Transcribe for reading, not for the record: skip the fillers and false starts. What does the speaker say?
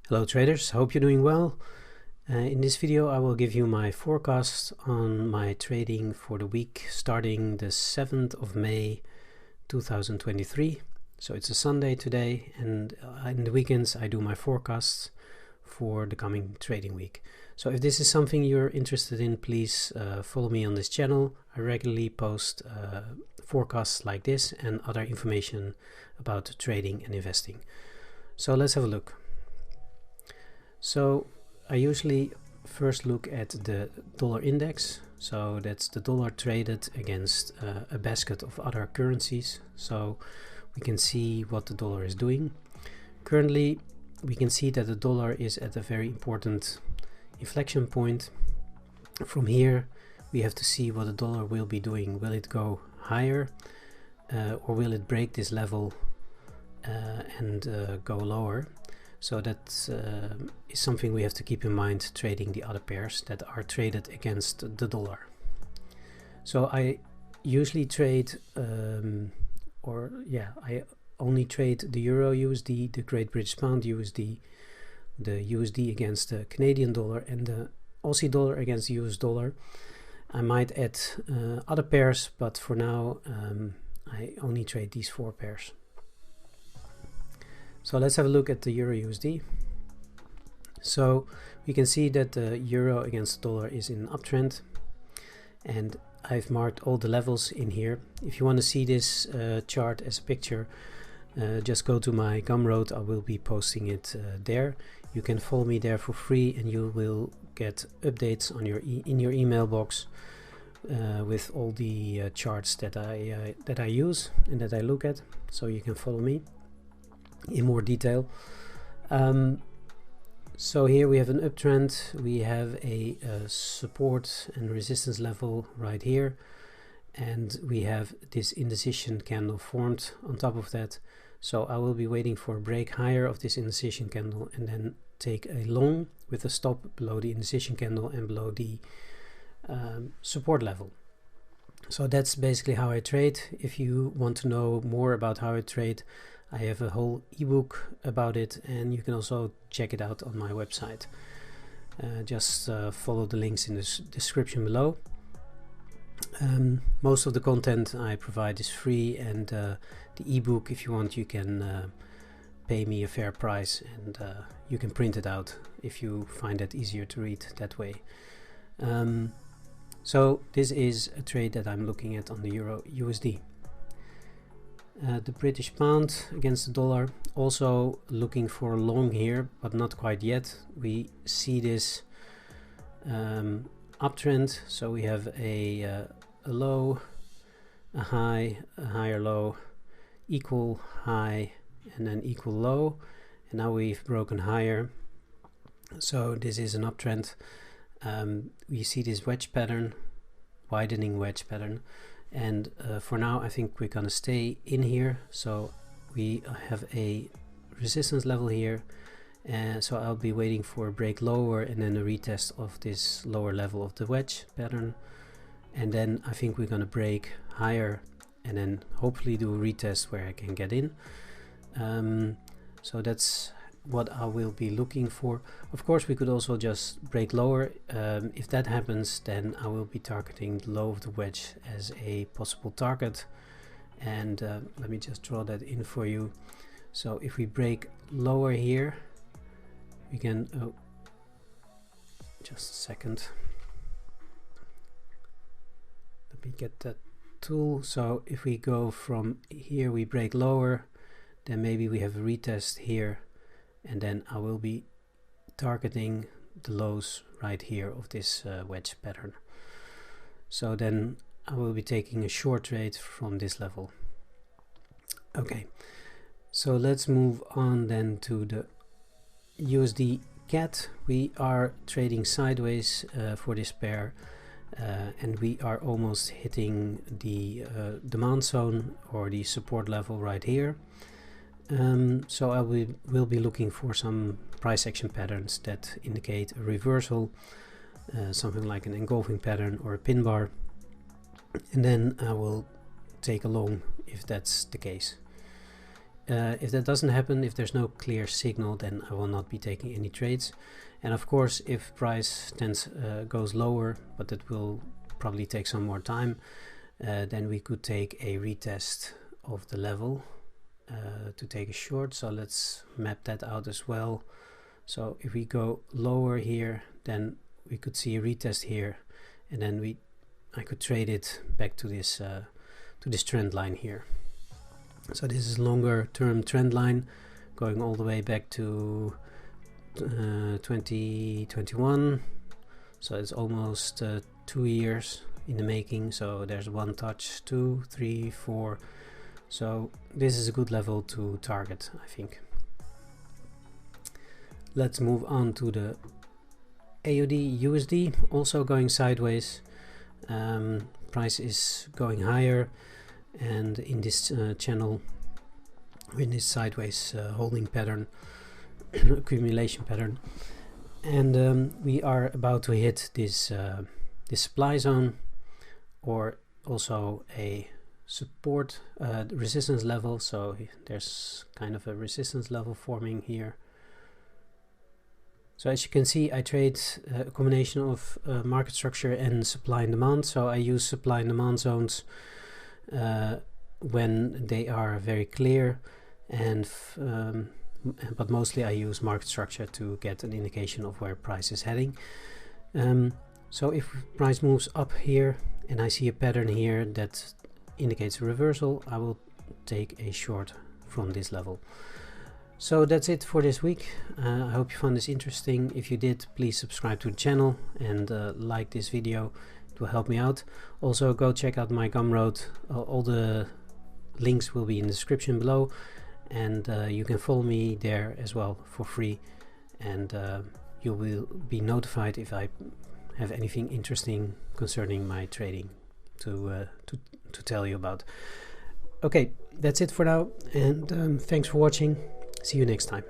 Hello traders, hope you're doing well. In this video I will give you my forecast on my trading for the week starting the 7th of May 2023. So it's a Sunday today, and in the weekends I do my forecasts for the coming trading week. So if this is something you're interested in, please follow me on this channel. I regularly post forecasts like this and other information about trading and investing. So let's have a look. So I usually first look at the dollar index. So that's the dollar traded against a basket of other currencies. So we can see what the dollar is doing. Currently, we can see that the dollar is at a very important inflection point. From here, we have to see what the dollar will be doing. Will it go higher or will it break this level and go lower? So that is something we have to keep in mind trading the other pairs that are traded against the dollar. So I usually trade, I only trade the Euro USD, the Great British Pound USD, the USD against the Canadian dollar, and the Aussie dollar against the US dollar. I might add other pairs, but for now I only trade these four pairs. So let's have a look at the Euro USD. So we can see that the Euro against the dollar is in an uptrend, and I've marked all the levels in here. If you want to see this chart as a picture, just go to my Gumroad. I will be posting it there. You can follow me there for free, and you will get updates on in your email box with all the charts that I use and that I look at. So you can follow me in more detail. So here we have an uptrend. We have a support and resistance level right here, and we have this indecision candle formed on top of that. So I will be waiting for a break higher of this indecision candle and then take a long with a stop below the indecision candle and below the support level. So that's basically how I trade. If you want to know more about how I trade, I have a whole ebook about it, and you can also check it out on my website. Just follow the links in the description below. Most of the content I provide is free, and the ebook, if you want, you can pay me a fair price, and you can print it out if you find it easier to read that way. So this is a trade that I'm looking at on the Euro USD. The British Pound against the dollar, also looking for a long here, but not quite yet. We see this uptrend, so we have a low, a high, a higher low, equal high, and then equal low, and now we've broken higher. So this is an uptrend. We see this wedge pattern, widening wedge pattern. And for now I think we're gonna stay in here. So we have a resistance level here, and so I'll be waiting for a break lower and then a retest of this lower level of the wedge pattern, and then I think we're gonna break higher and then hopefully do a retest where I can get in. So that's what I will be looking for. Of course we could also just break lower. If that happens, then I will be targeting the low of the wedge as a possible target, and let me just draw that in for you. So if we break lower here, we can just a second, let me get that tool. So if we go from here, we break lower, then maybe we have a retest here, and then I will be targeting the lows right here of this wedge pattern. So then I will be taking a short trade from this level. Okay, so let's move on then to the USD CAD. We are trading sideways for this pair, and we are almost hitting the demand zone or the support level right here. So I will be looking for some price action patterns that indicate a reversal, something like an engulfing pattern or a pin bar, and then I will take a long if that's the case. if that doesn't happen, if there's no clear signal, then I will not be taking any trades. And of course, if price goes lower, but it will probably take some more time, then we could take a retest of the level to take a short. So let's map that out as well. So if we go lower here, then we could see a retest here, and then I could trade it back to this trend line here. So this is longer term trend line going all the way back to 2021. So it's almost 2 years in the making. So there's one touch, 2, 3, 4. So this is a good level to target, I think. Let's move on to the AUD USD, also going sideways. Price is going higher, and in this channel, in this sideways holding pattern, accumulation pattern, and we are about to hit this supply zone, or also a support resistance level. So there's kind of a resistance level forming here. So as you can see, I trade a combination of market structure and supply and demand. So I use supply and demand zones when they are very clear, and but mostly I use market structure to get an indication of where price is heading. So if price moves up here and I see a pattern here that indicates a reversal, I will take a short from this level. So that's it for this week. I hope you found this interesting. If you did, please subscribe to the channel and like this video. It will help me out. Also, go check out my Gumroad. All the links will be in the description below, and you can follow me there as well for free, and you will be notified if I have anything interesting concerning my trading to tell you about. Okay, that's it for now, and thanks for watching. See you next time.